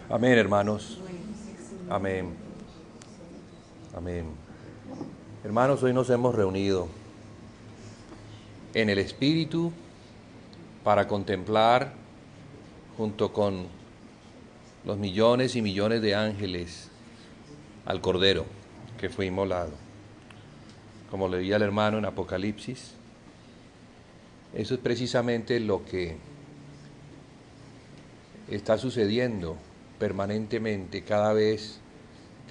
Amén, hermanos. Amén. Amén. Hermanos, hoy nos hemos reunido en el Espíritu para contemplar, junto con los millones y millones de ángeles, al Cordero que fue inmolado. Como leía el hermano en Apocalipsis, eso es precisamente lo que está sucediendo permanentemente cada vez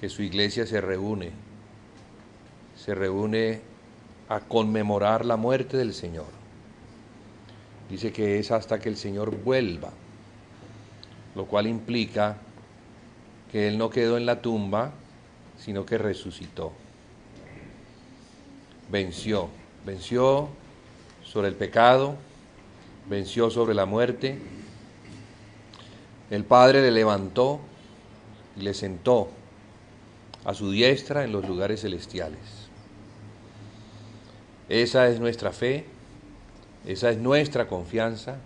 que su iglesia se reúne a conmemorar la muerte del Señor. Dice que es hasta que el Señor vuelva, lo cual implica que Él no quedó en la tumba, sino que resucitó. Venció sobre el pecado, venció sobre la muerte. El Padre le levantó y le sentó a su diestra en los lugares celestiales. Esa es nuestra fe, esa es nuestra confianza,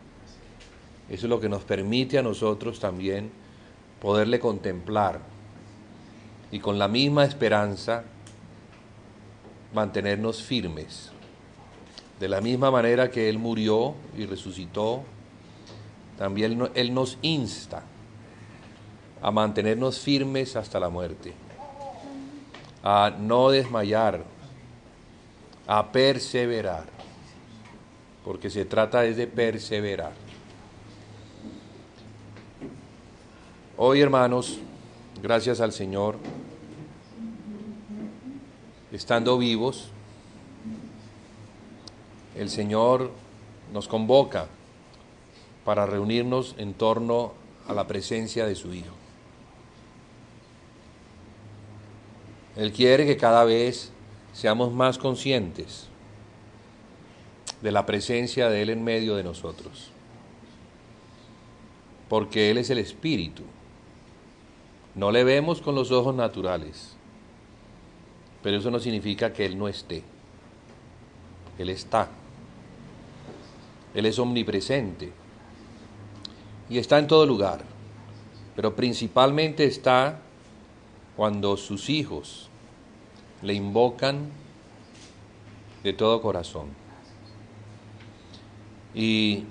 eso es lo que nos permite a nosotros también poderle contemplar y con la misma esperanza mantenernos firmes. De la misma manera que Él murió y resucitó, también Él nos insta a mantenernos firmes hasta la muerte, a no desmayar, a perseverar, porque se trata de perseverar. Hoy, hermanos, gracias al Señor, estando vivos, el Señor nos convoca para reunirnos en torno a la presencia de su Hijo. Él quiere que cada vez seamos más conscientes de la presencia de Él en medio de nosotros, porque Él es el Espíritu. No le vemos con los ojos naturales, pero eso no significa que Él no esté. Él está. Él es omnipresente y está en todo lugar, pero principalmente está cuando sus hijos le invocan de todo corazón. Y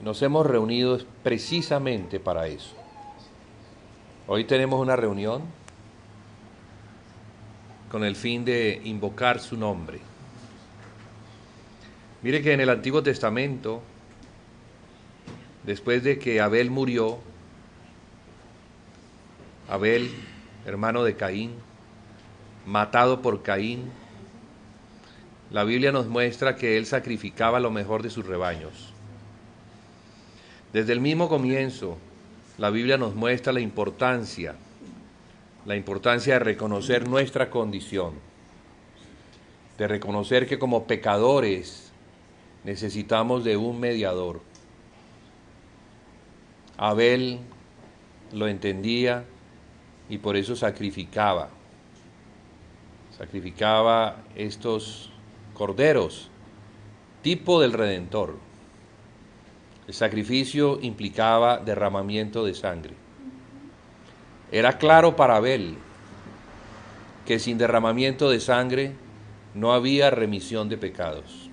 nos hemos reunido precisamente para eso. Hoy tenemos una reunión con el fin de invocar su nombre. Mire que en el Antiguo Testamento, después de que Abel murió, Abel, hermano de Caín, matado por Caín, la Biblia nos muestra que él sacrificaba lo mejor de sus rebaños. Desde el mismo comienzo, la Biblia nos muestra la importancia de reconocer nuestra condición, de reconocer que como pecadores necesitamos de un mediador. Abel lo entendía y por eso sacrificaba estos corderos, tipo del Redentor. El sacrificio implicaba derramamiento de sangre. Era claro para Abel que sin derramamiento de sangre no había remisión de pecados.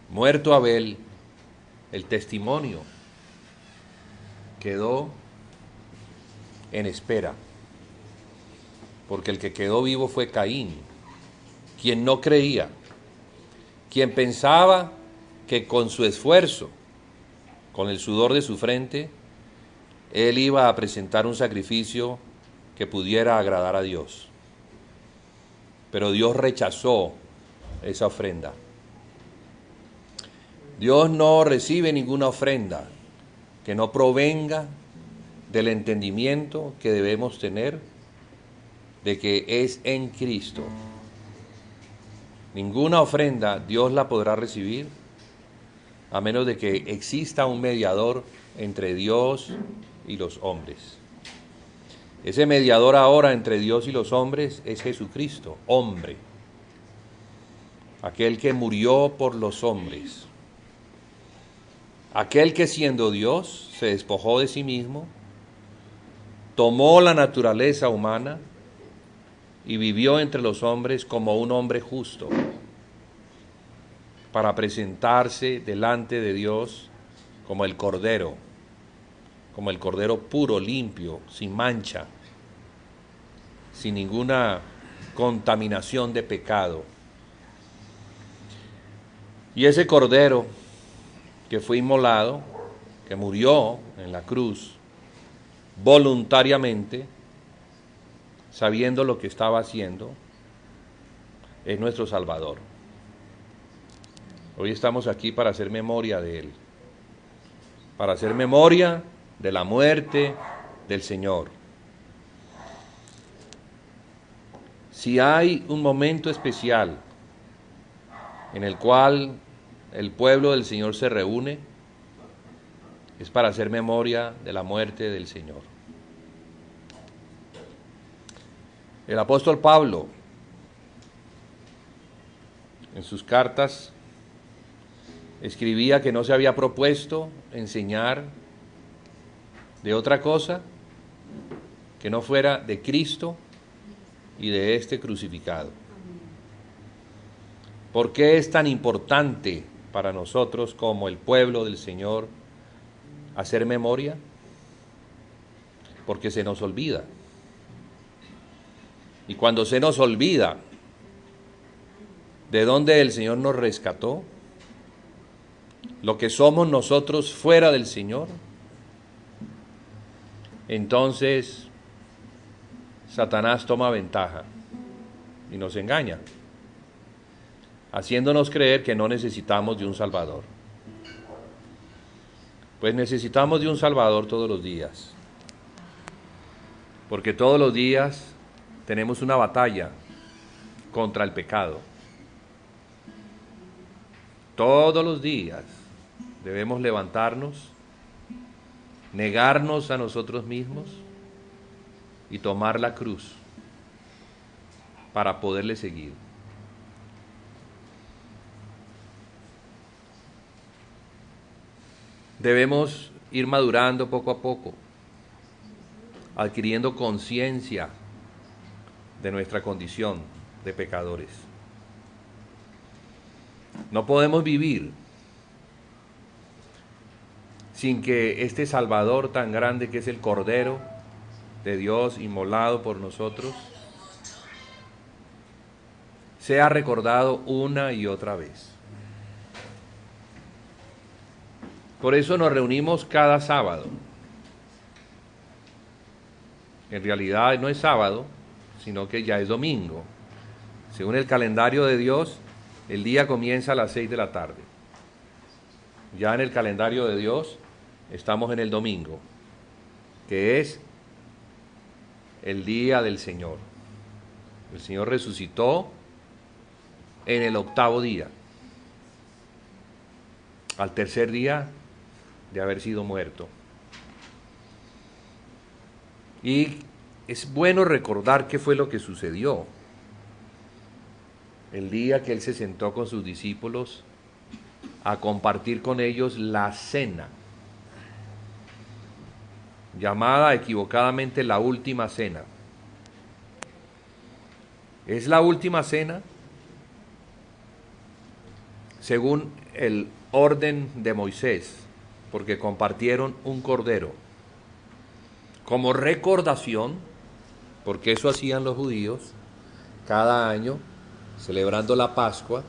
Muerto Abel, el testimonio quedó en espera, porque el que quedó vivo fue Caín, quien no creía, quien pensaba que con su esfuerzo, con el sudor de su frente, él iba a presentar un sacrificio que pudiera agradar a Dios. Pero Dios rechazó esa ofrenda. Dios no recibe ninguna ofrenda que no provenga del entendimiento que debemos tener de que es en Cristo. Ninguna ofrenda Dios la podrá recibir a menos de que exista un mediador entre Dios y los hombres. Ese mediador ahora entre Dios y los hombres es Jesucristo, hombre, aquel que murió por los hombres, aquel que siendo Dios se despojó de sí mismo tomó la naturaleza humana y vivió entre los hombres como un hombre justo, para presentarse delante de Dios como el Cordero puro, limpio, sin mancha, sin ninguna contaminación de pecado. Y ese Cordero que fue inmolado, que murió en la cruz voluntariamente, sabiendo lo que estaba haciendo, es nuestro Salvador. Hoy estamos aquí para hacer memoria de Él, para hacer memoria de la muerte del Señor. Si hay un momento especial en el cual el pueblo del Señor se reúne, es para hacer memoria de la muerte del Señor. El apóstol Pablo, en sus cartas, escribía que no se había propuesto enseñar de otra cosa que no fuera de Cristo y de este crucificado. ¿Por qué es tan importante para nosotros como el pueblo del Señor hacer memoria? Porque se nos olvida. Y cuando se nos olvida de dónde el Señor nos rescató, lo que somos nosotros fuera del Señor, entonces Satanás toma ventaja y nos engaña, haciéndonos creer que no necesitamos de un Salvador. Pues necesitamos de un Salvador todos los días, porque todos los días tenemos una batalla contra el pecado. Todos los días debemos levantarnos, negarnos a nosotros mismos y tomar la cruz para poderle seguir. Debemos ir madurando poco a poco, adquiriendo conciencia de nuestra condición de pecadores. No podemos vivir sin que este Salvador tan grande que es el Cordero de Dios inmolado por nosotros sea recordado una y otra vez. Por eso nos reunimos cada sábado. En realidad no es sábado, sino que ya es domingo. Según el calendario de Dios, el día comienza a las 6 de la tarde. Ya en el calendario de Dios estamos en el domingo, que es el día del Señor. El Señor resucitó en el 8º día, al 3er día de haber sido muerto. Y es bueno recordar qué fue lo que sucedió el día que Él se sentó con sus discípulos a compartir con ellos la cena, llamada equivocadamente la última cena. Es la última cena según el orden de Moisés, porque compartieron un cordero como recordación, porque eso hacían los judíos cada año, celebrando la Pascua,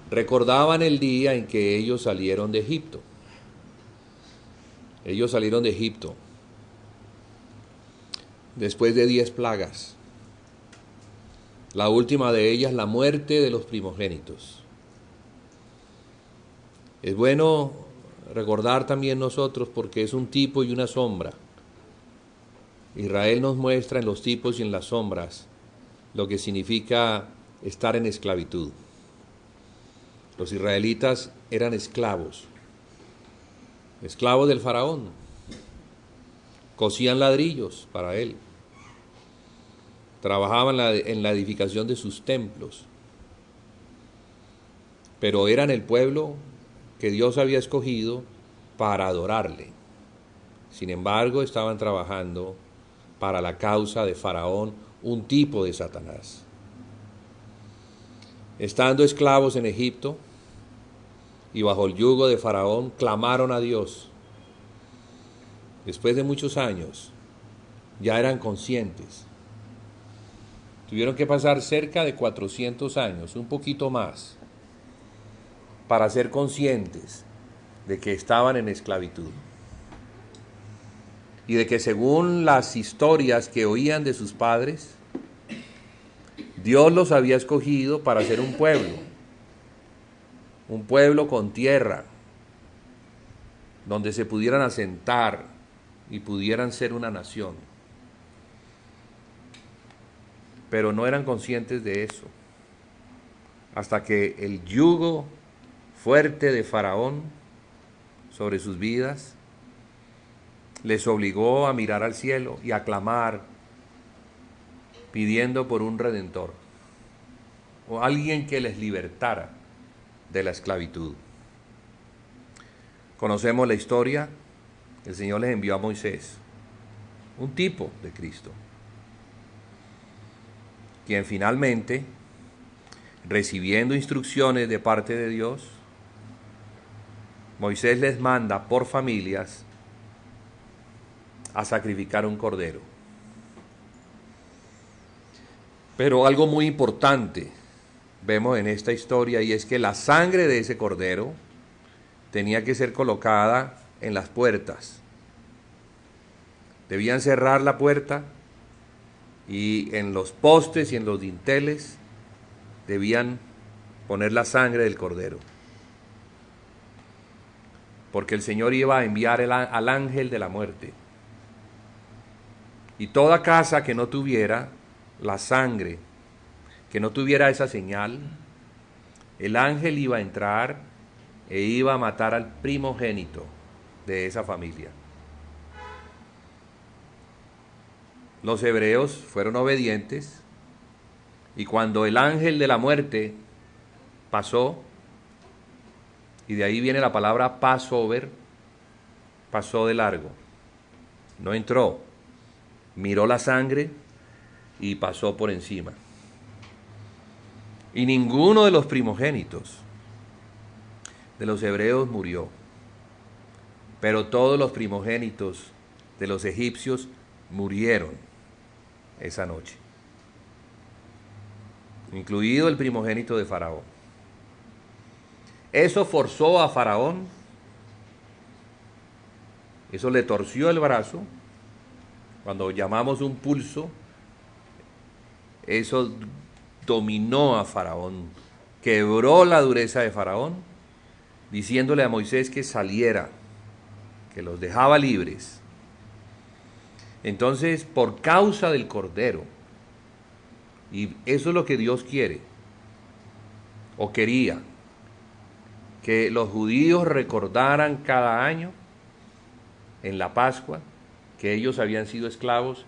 recordaban el día en que ellos salieron de Egipto. Ellos salieron de Egipto después de 10 plagas. La última de ellas, la muerte de los primogénitos. Es bueno recordar también nosotros porque es un tipo y una sombra. Israel nos muestra en los tipos y en las sombras lo que significa estar en esclavitud. Los israelitas eran esclavos del faraón. Cosían ladrillos para él. Trabajaban en la edificación de sus templos. Pero eran el pueblo que Dios había escogido para adorarle. Sin embargo, estaban trabajando para la causa de Faraón, un tipo de Satanás. Estando esclavos en Egipto y bajo el yugo de Faraón, clamaron a Dios. Después de muchos años, ya eran conscientes. Tuvieron que pasar cerca de 400 años, un poquito más, para ser conscientes de que estaban en esclavitud. Y de que según las historias que oían de sus padres, Dios los había escogido para ser un pueblo con tierra, donde se pudieran asentar y pudieran ser una nación. Pero no eran conscientes de eso, hasta que el yugo fuerte de Faraón sobre sus vidas les obligó a mirar al cielo y a clamar, pidiendo por un redentor, o alguien que les libertara de la esclavitud. Conocemos la historia. El Señor les envió a Moisés, un tipo de Cristo, quien finalmente, recibiendo instrucciones de parte de Dios, Moisés les manda por familias a sacrificar un cordero. Pero algo muy importante vemos en esta historia, y es que la sangre de ese cordero tenía que ser colocada en las puertas. Debían cerrar la puerta y en los postes y en los dinteles debían poner la sangre del cordero. Porque el Señor iba a enviar al ángel de la muerte. Y toda casa que no tuviera la sangre, que no tuviera esa señal, el ángel iba a entrar e iba a matar al primogénito de esa familia. Los hebreos fueron obedientes, y cuando el ángel de la muerte pasó, y de ahí viene la palabra Passover, pasó de largo, no entró, miró la sangre y pasó por encima. Y ninguno de los primogénitos de los hebreos murió, pero todos los primogénitos de los egipcios murieron esa noche, incluido el primogénito de Faraón. Eso forzó a Faraón, eso le torció el brazo. Cuando llamamos un pulso, eso dominó a Faraón, quebró la dureza de Faraón, diciéndole a Moisés que saliera, que los dejaba libres. Entonces, por causa del cordero, y eso es lo que Dios quiere, o quería, que los judíos recordaran cada año, en la Pascua, que ellos habían sido esclavos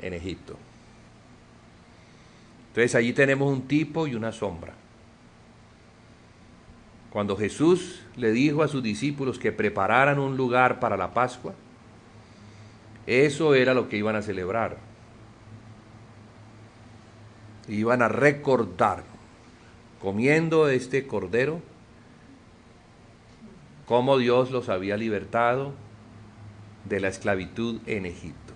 en Egipto. Entonces allí tenemos un tipo y una sombra. Cuando Jesús le dijo a sus discípulos que prepararan un lugar para la Pascua, eso era lo que iban a celebrar. Iban a recordar, comiendo este cordero, cómo Dios los había libertado de la esclavitud en Egipto.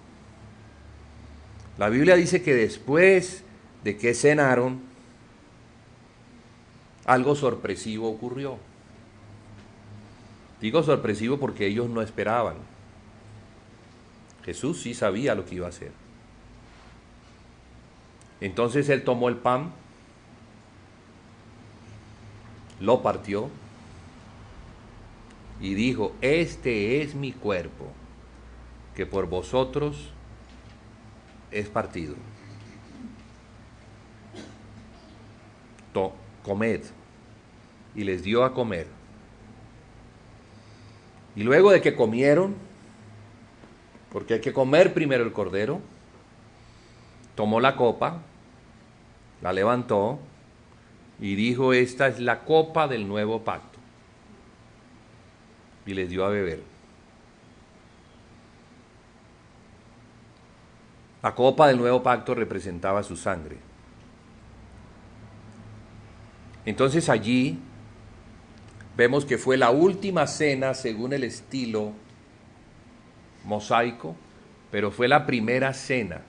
La Biblia dice que después de que cenaron, algo sorpresivo ocurrió. Digo sorpresivo porque ellos no esperaban. Jesús sí sabía lo que iba a hacer. Entonces él tomó el pan, lo partió y dijo: este es mi cuerpo, que por vosotros es partido. Comed. Y les dio a comer. Y luego de que comieron, porque hay que comer primero el cordero, tomó la copa, la levantó y dijo: esta es la copa del nuevo pacto. Y les dio a beber. La copa del nuevo pacto representaba su sangre. Entonces allí vemos que fue la última cena según el estilo mosaico, pero fue la primera cena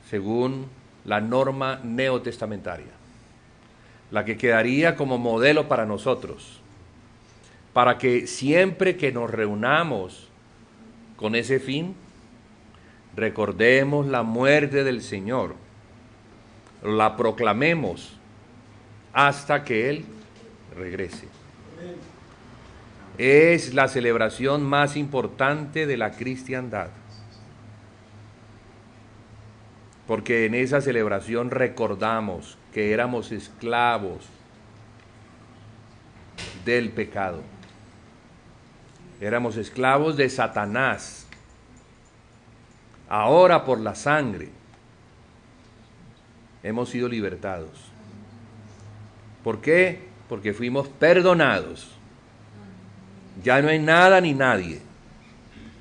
según la norma neotestamentaria, la que quedaría como modelo para nosotros, para que siempre que nos reunamos con ese fin, recordemos la muerte del Señor, la proclamemos hasta que Él regrese. Es la celebración más importante de la cristiandad, porque en esa celebración recordamos que éramos esclavos del pecado, éramos esclavos de Satanás. Ahora por la sangre hemos sido libertados. ¿Por qué? Porque fuimos perdonados. Ya no hay nada ni nadie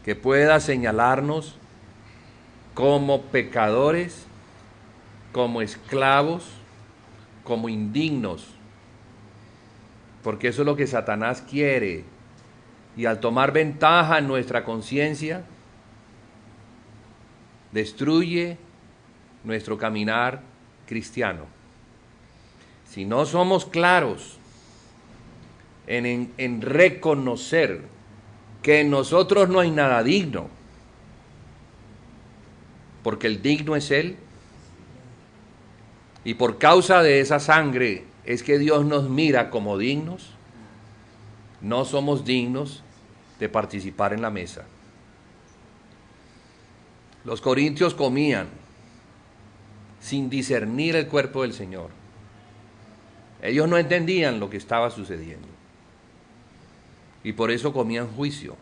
que pueda señalarnos como pecadores, como esclavos, como indignos, porque eso es lo que Satanás quiere, y al tomar ventaja en nuestra conciencia, destruye nuestro caminar cristiano. Si no somos claros en reconocer que en nosotros no hay nada digno, porque el digno es Él, y por causa de esa sangre es que Dios nos mira como dignos, no somos dignos de participar en la mesa. Los corintios comían sin discernir el cuerpo del Señor. Ellos no entendían lo que estaba sucediendo, y por eso comían juicio.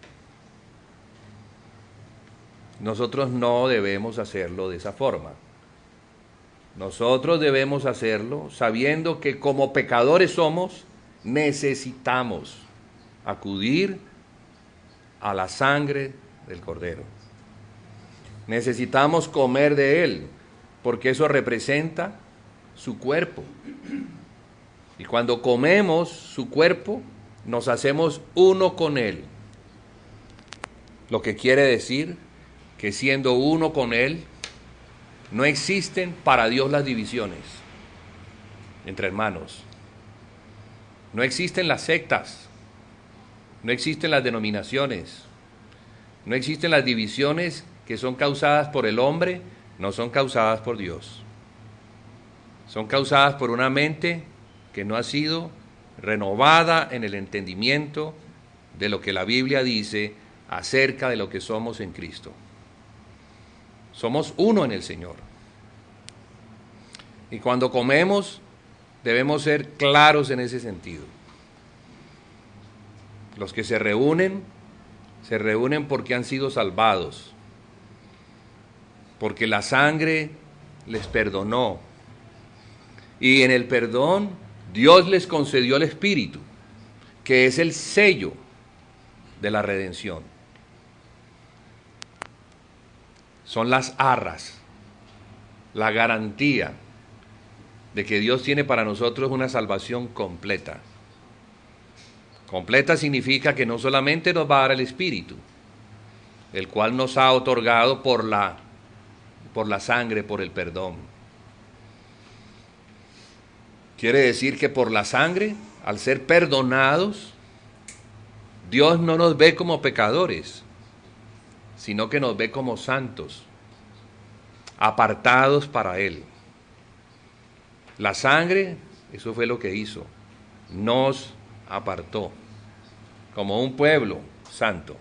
Nosotros no debemos hacerlo de esa forma. Nosotros debemos hacerlo sabiendo que como pecadores somos, necesitamos acudir a la sangre del Cordero. Necesitamos comer de Él, porque eso representa su cuerpo. Y cuando comemos su cuerpo, nos hacemos uno con Él. Lo que quiere decir que siendo uno con Él, no existen para Dios las divisiones entre hermanos. No existen las sectas, no existen las denominaciones, no existen las divisiones que son causadas por el hombre, no son causadas por Dios. Son causadas por una mente que no ha sido renovada en el entendimiento de lo que la Biblia dice acerca de lo que somos en Cristo. Somos uno en el Señor. Y cuando comemos, debemos ser claros en ese sentido. Los que se reúnen porque han sido salvados, porque la sangre les perdonó. Y en el perdón, Dios les concedió el Espíritu, que es el sello de la redención. Son las arras, la garantía de que Dios tiene para nosotros una salvación completa. Completa significa que no solamente nos va a dar el Espíritu, el cual nos ha otorgado por la sangre, por el perdón. Quiere decir que por la sangre, al ser perdonados, Dios no nos ve como pecadores, sino que nos ve como santos, apartados para Él. La sangre, eso fue lo que hizo, nos apartó como un pueblo santo.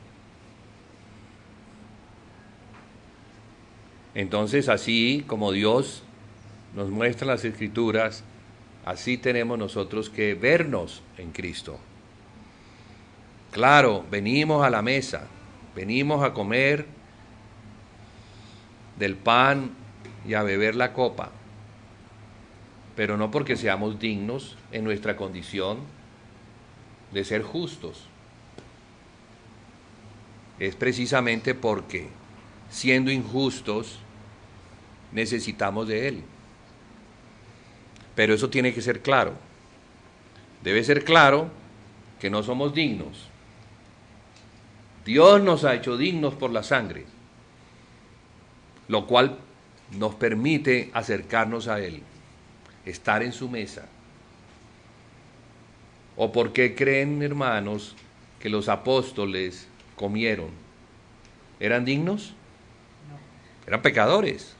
Entonces, así como Dios nos muestra las Escrituras, así tenemos nosotros que vernos en Cristo. Claro, venimos a la mesa, venimos a comer del pan y a beber la copa, pero no porque seamos dignos en nuestra condición de ser justos. Es precisamente porque, siendo injustos, necesitamos de Él. Pero eso tiene que ser claro. Debe ser claro que no somos dignos. Dios nos ha hecho dignos por la sangre, lo cual nos permite acercarnos a Él, estar en su mesa. ¿O por qué creen, hermanos, que los apóstoles comieron? ¿Eran dignos? Eran pecadores.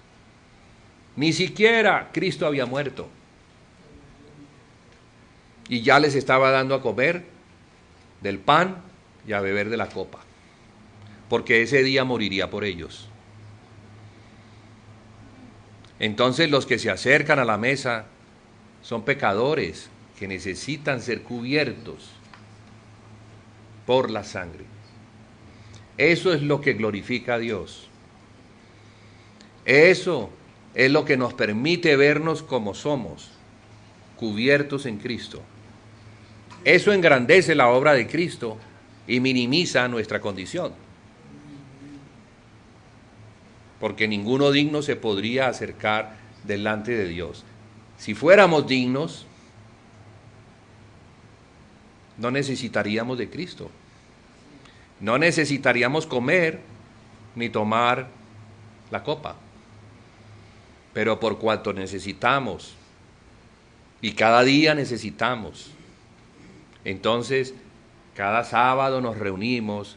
Ni siquiera Cristo había muerto. Y ya les estaba dando a comer del pan y a beber de la copa, porque ese día moriría por ellos. Entonces los que se acercan a la mesa son pecadores que necesitan ser cubiertos por la sangre. Eso es lo que glorifica a Dios. Eso es lo que nos permite vernos como somos, cubiertos en Cristo. Eso engrandece la obra de Cristo y minimiza nuestra condición. Porque ninguno digno se podría acercar delante de Dios. Si fuéramos dignos, no necesitaríamos de Cristo. No necesitaríamos comer ni tomar la copa. Pero por cuanto necesitamos, y cada día necesitamos, entonces cada sábado nos reunimos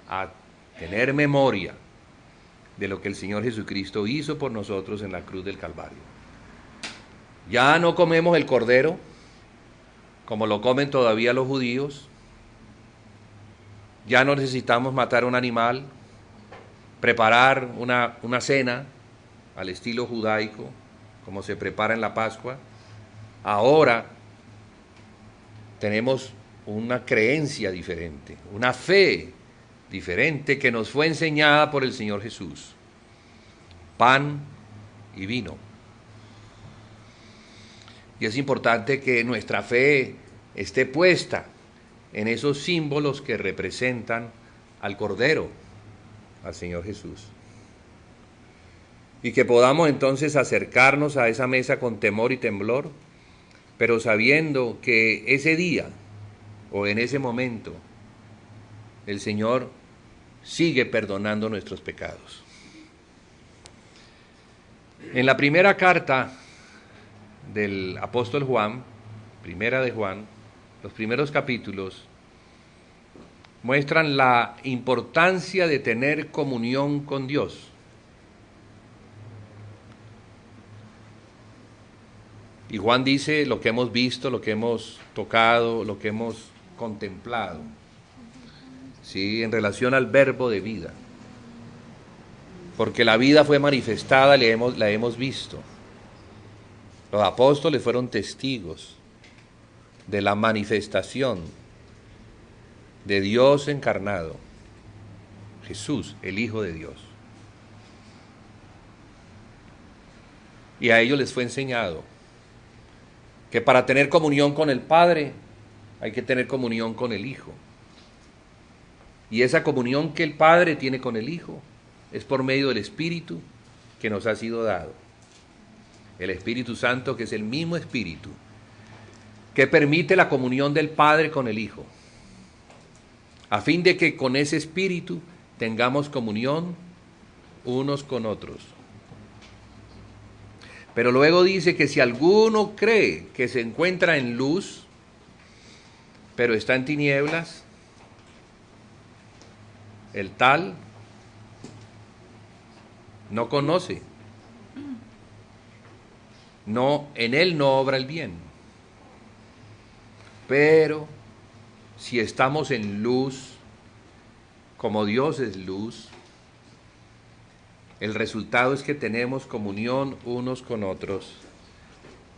a tener memoria de lo que el Señor Jesucristo hizo por nosotros en la cruz del Calvario. Ya no comemos el cordero como lo comen todavía los judíos. Ya no necesitamos matar un animal, preparar una cena al estilo judaico, como se prepara en la Pascua. Ahora tenemos una creencia diferente, una fe diferente que nos fue enseñada por el Señor Jesús. Pan y vino. Y es importante que nuestra fe esté puesta en esos símbolos que representan al Cordero, al Señor Jesús. Y que podamos entonces acercarnos a esa mesa con temor y temblor, pero sabiendo que ese día o en ese momento el Señor sigue perdonando nuestros pecados. En la primera carta del apóstol Juan, primera de Juan, los primeros capítulos muestran la importancia de tener comunión con Dios. Y Juan dice lo que hemos visto, lo que hemos tocado, lo que hemos contemplado, ¿sí?, en relación al verbo de vida. Porque la vida fue manifestada, la hemos visto. Los apóstoles fueron testigos de la manifestación de Dios encarnado, Jesús, el Hijo de Dios. Y a ellos les fue enseñado que para tener comunión con el Padre hay que tener comunión con el Hijo. Y esa comunión que el Padre tiene con el Hijo es por medio del Espíritu que nos ha sido dado. El Espíritu Santo, que es el mismo Espíritu que permite la comunión del Padre con el Hijo, a fin de que con ese Espíritu tengamos comunión unos con otros. Pero luego dice que si alguno cree que se encuentra en luz, pero está en tinieblas, el tal no conoce, no, en él no obra el bien. Pero si estamos en luz, como Dios es luz, el resultado es que tenemos comunión unos con otros.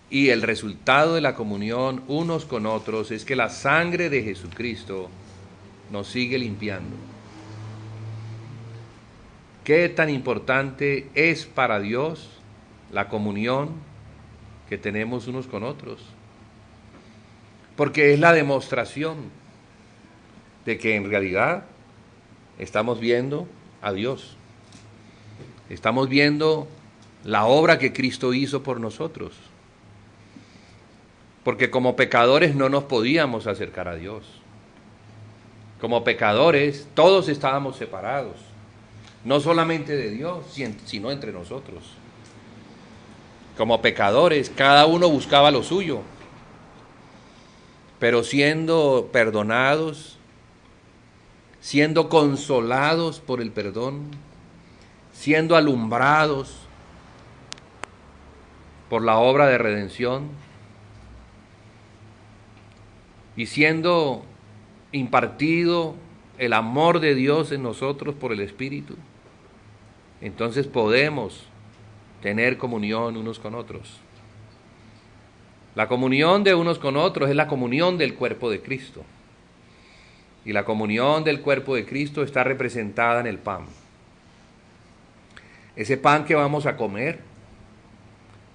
Y el resultado de la comunión unos con otros es que la sangre de Jesucristo nos sigue limpiando. ¿Qué tan importante es para Dios la comunión que tenemos unos con otros? Porque es la demostración de que en realidad estamos viendo a Dios. Estamos viendo la obra que Cristo hizo por nosotros. Porque como pecadores no nos podíamos acercar a Dios. Como pecadores todos estábamos separados, no solamente de Dios, sino entre nosotros. Como pecadores cada uno buscaba lo suyo, pero siendo perdonados, siendo consolados por el perdón, siendo alumbrados por la obra de redención y siendo impartido el amor de Dios en nosotros por el Espíritu, entonces podemos tener comunión unos con otros. La comunión de unos con otros es la comunión del cuerpo de Cristo. Y la comunión del cuerpo de Cristo está representada en el pan. Ese pan que vamos a comer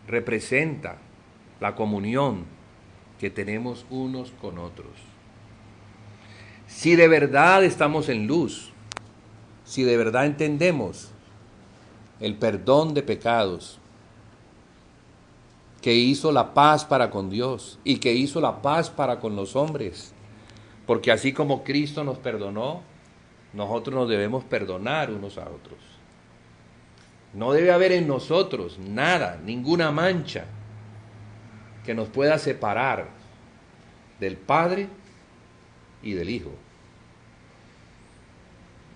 representa la comunión que tenemos unos con otros. Si de verdad estamos en luz, si de verdad entendemos el perdón de pecados que hizo la paz para con Dios y que hizo la paz para con los hombres, porque así como Cristo nos perdonó, nosotros nos debemos perdonar unos a otros. No debe haber en nosotros nada, ninguna mancha que nos pueda separar del Padre y del Hijo.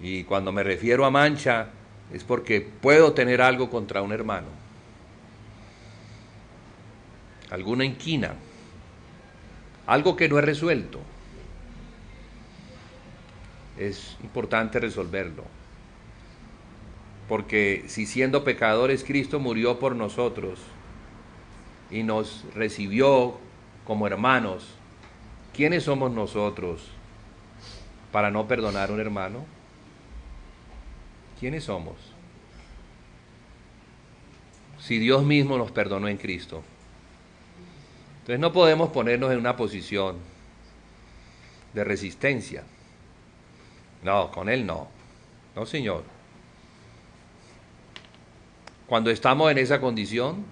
Y cuando me refiero a mancha es porque puedo tener algo contra un hermano, alguna inquina, algo que no es resuelto. Es importante resolverlo, porque si siendo pecadores Cristo murió por nosotros y nos recibió como hermanos, ¿quiénes somos nosotros para no perdonar a un hermano? ¿Quiénes somos? Si Dios mismo nos perdonó en Cristo. Entonces no podemos ponernos en una posición de resistencia. No, con Él no. No, Señor. Cuando estamos en esa condición,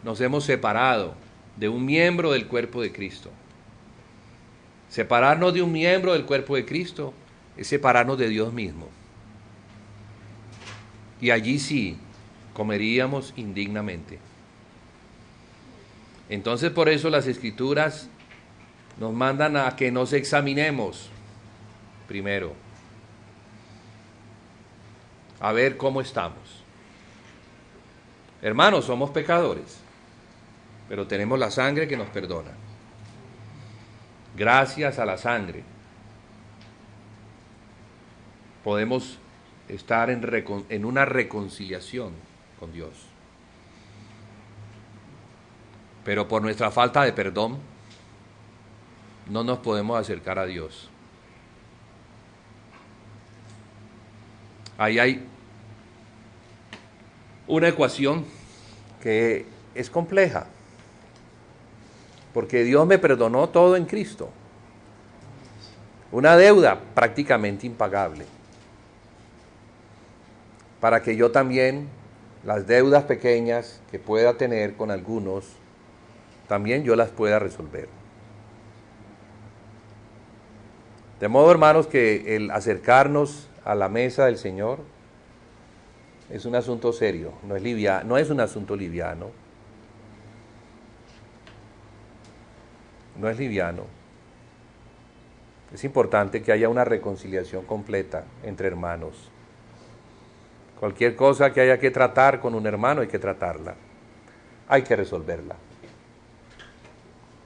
nos hemos separado de un miembro del cuerpo de Cristo. Separarnos de un miembro del cuerpo de Cristo es separarnos de Dios mismo. Y allí sí comeríamos indignamente. Entonces por eso las Escrituras nos mandan a que nos examinemos primero, a ver cómo estamos. Hermanos, somos pecadores, pero tenemos la sangre que nos perdona. Gracias a la sangre podemos estar en una reconciliación con Dios. Pero por nuestra falta de perdón no nos podemos acercar a Dios. Ahí hay una ecuación que es compleja, porque Dios me perdonó todo en Cristo. Una deuda prácticamente impagable, para que yo también, las deudas pequeñas que pueda tener con algunos, también yo las pueda resolver. De modo, hermanos, que el acercarnos a la mesa del Señor es un asunto serio, no es un asunto liviano. No es liviano. Es importante que haya una reconciliación completa entre hermanos. Cualquier cosa que haya que tratar con un hermano hay que tratarla. Hay que resolverla.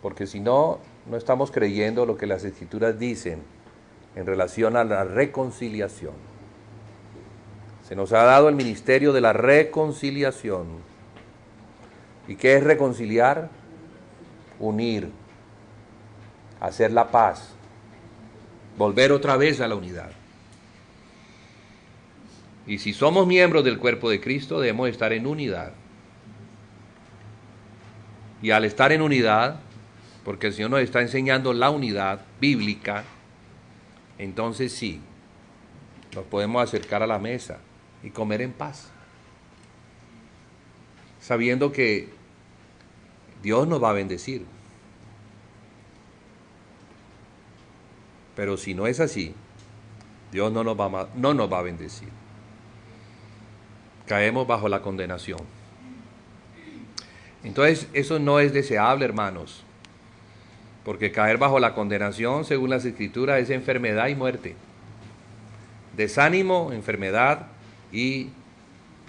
Porque si no, no estamos creyendo lo que las Escrituras dicen en relación a la reconciliación. Se nos ha dado el ministerio de la reconciliación. ¿Y qué es reconciliar? Unir, hacer la paz, volver otra vez a la unidad. Y si somos miembros del cuerpo de Cristo, debemos estar en unidad. Y al estar en unidad, porque el Señor nos está enseñando la unidad bíblica, entonces sí, nos podemos acercar a la mesa y comer en paz. sabiendo que Dios nos va a bendecir. Pero si no es así, Dios no nos va a bendecir. Caemos bajo la condenación. Entonces, eso no es deseable, hermanos, porque caer bajo la condenación, según las Escrituras, es enfermedad y muerte. Desánimo, enfermedad y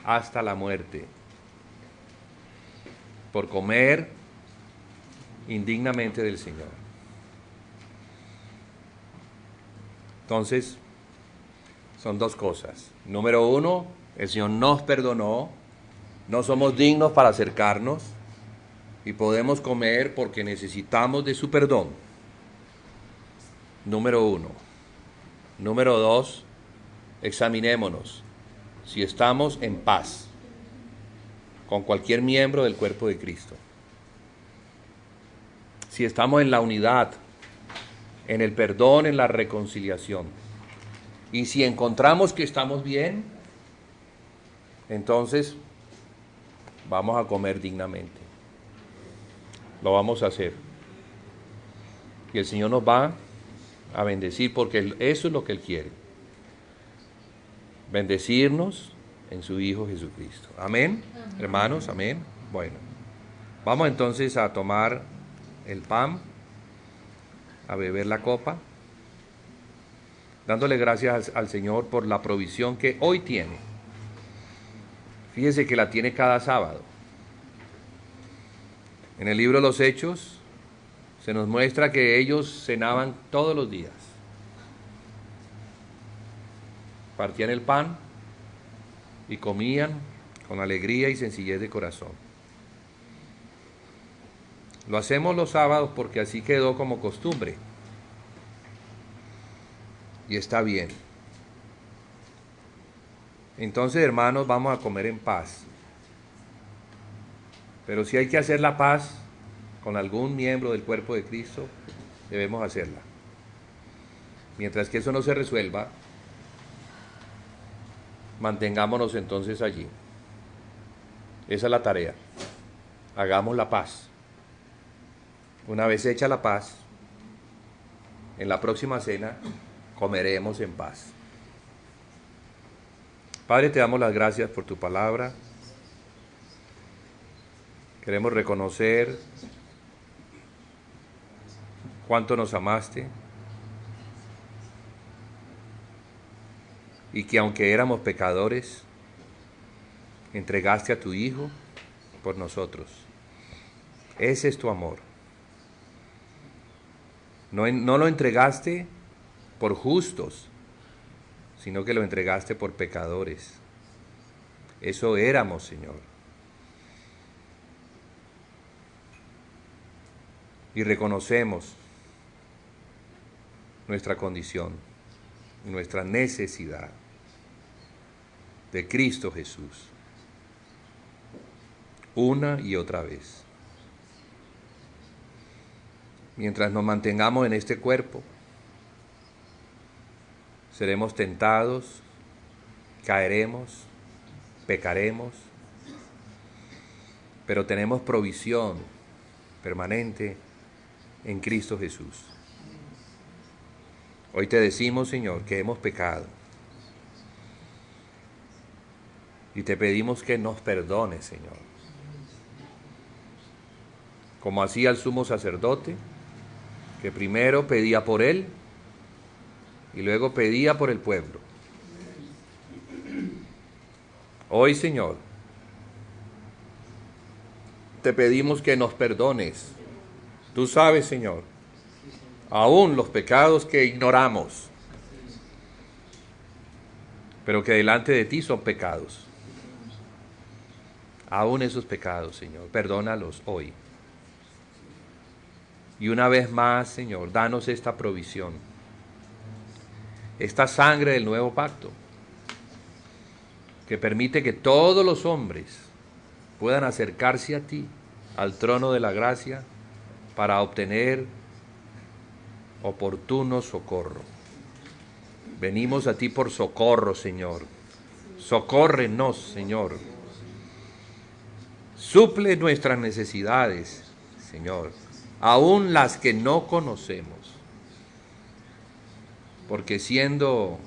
hasta la muerte. Por comer indignamente del Señor. Entonces, son dos cosas. Número uno, el Señor nos perdonó, no somos dignos para acercarnos y podemos comer porque necesitamos de su perdón. Número uno. Número dos, examinémonos si estamos en paz con cualquier miembro del cuerpo de Cristo. Si estamos en la unidad, en el perdón, en la reconciliación. Y si encontramos que estamos bien, entonces vamos a comer dignamente. Lo vamos a hacer. Y el Señor nos va a bendecir porque eso es lo que Él quiere. Bendecirnos en su Hijo Jesucristo. Amén, hermanos, amén. Bueno, vamos entonces a tomar el pan, a beber la copa, dándole gracias al Señor por la provisión que hoy tiene. Fíjese que la tiene cada sábado. En el libro de los Hechos se nos muestra que ellos cenaban todos los días. Partían el pan y comían con alegría y sencillez de corazón. Lo hacemos los sábados porque así quedó como costumbre. Y está bien. Entonces, hermanos, vamos a comer en paz. Pero si hay que hacer la paz con algún miembro del cuerpo de Cristo, debemos hacerla. Mientras que eso no se resuelva, mantengámonos entonces allí. Esa es la tarea. Hagamos la paz. Una vez hecha la paz, en la próxima cena comeremos en paz. Padre, te damos las gracias por tu palabra. Queremos reconocer cuánto nos amaste y que aunque éramos pecadores, entregaste a tu Hijo por nosotros. Ese es tu amor. No lo entregaste por justos, sino que lo entregaste por pecadores. Eso éramos, Señor. Y reconocemos nuestra condición, nuestra necesidad de Cristo Jesús, una y otra vez. Mientras nos mantengamos en este cuerpo, seremos tentados, caeremos, pecaremos, pero tenemos provisión permanente en Cristo Jesús. Hoy te decimos, Señor, que hemos pecado y te pedimos que nos perdones, Señor, como hacía el sumo sacerdote, que primero pedía por él y luego pedía por el pueblo. Hoy, Señor, te pedimos que nos perdones. Tú sabes, Señor, aún los pecados que ignoramos, pero que delante de ti son pecados. Aún esos pecados, Señor, perdónalos hoy. Y una vez más, Señor, danos esta provisión, esta sangre del nuevo pacto, que permite que todos los hombres puedan acercarse a ti, al trono de la gracia, para obtener oportuno socorro. Venimos a ti por socorro, Señor. Socórrenos, Señor. Suple nuestras necesidades, Señor, aún las que no conocemos. Porque siendo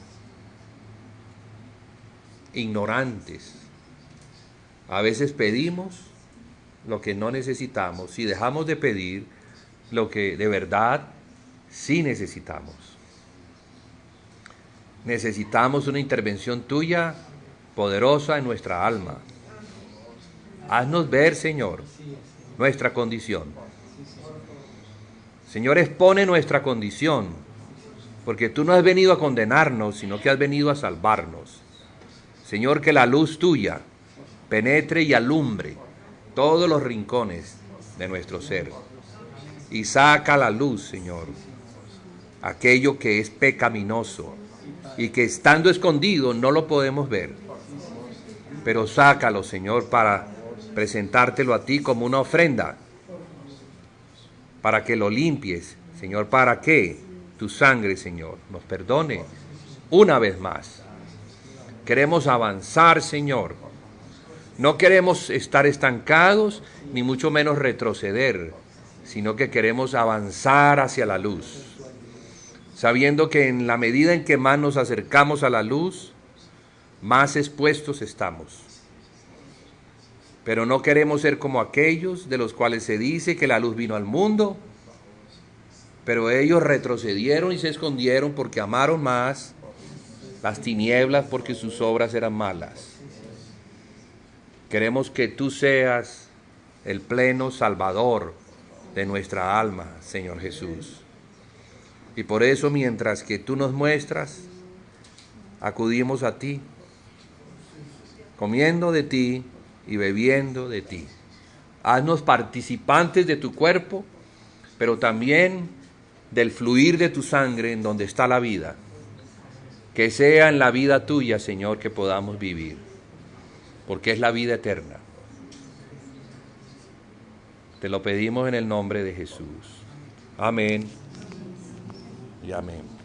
ignorantes, a veces pedimos lo que no necesitamos y dejamos de pedir lo que de verdad sí necesitamos. Necesitamos una intervención tuya poderosa en nuestra alma. Haznos ver, Señor, nuestra condición. Señor, expone nuestra condición, porque tú no has venido a condenarnos, sino que has venido a salvarnos. Señor, que la luz tuya penetre y alumbre todos los rincones de nuestro ser. Y saca a la luz, Señor, aquello que es pecaminoso y que estando escondido no lo podemos ver. Pero sácalo, Señor, para presentártelo a ti como una ofrenda, para que lo limpies, Señor, para que tu sangre, Señor, nos perdone una vez más. Queremos avanzar, Señor. No queremos estar estancados, ni mucho menos retroceder, sino que queremos avanzar hacia la luz, sabiendo que en la medida en que más nos acercamos a la luz, más expuestos estamos. Pero no queremos ser como aquellos de los cuales se dice que la luz vino al mundo, pero ellos retrocedieron y se escondieron porque amaron más las tinieblas, porque sus obras eran malas. Queremos que tú seas el pleno Salvador de nuestra alma, Señor Jesús. Y por eso, mientras que tú nos muestras, acudimos a ti, comiendo de ti y bebiendo de ti. Haznos participantes de tu cuerpo, pero también del fluir de tu sangre en donde está la vida. Que sea en la vida tuya, Señor, que podamos vivir, porque es la vida eterna. Te lo pedimos en el nombre de Jesús. Amén y amén.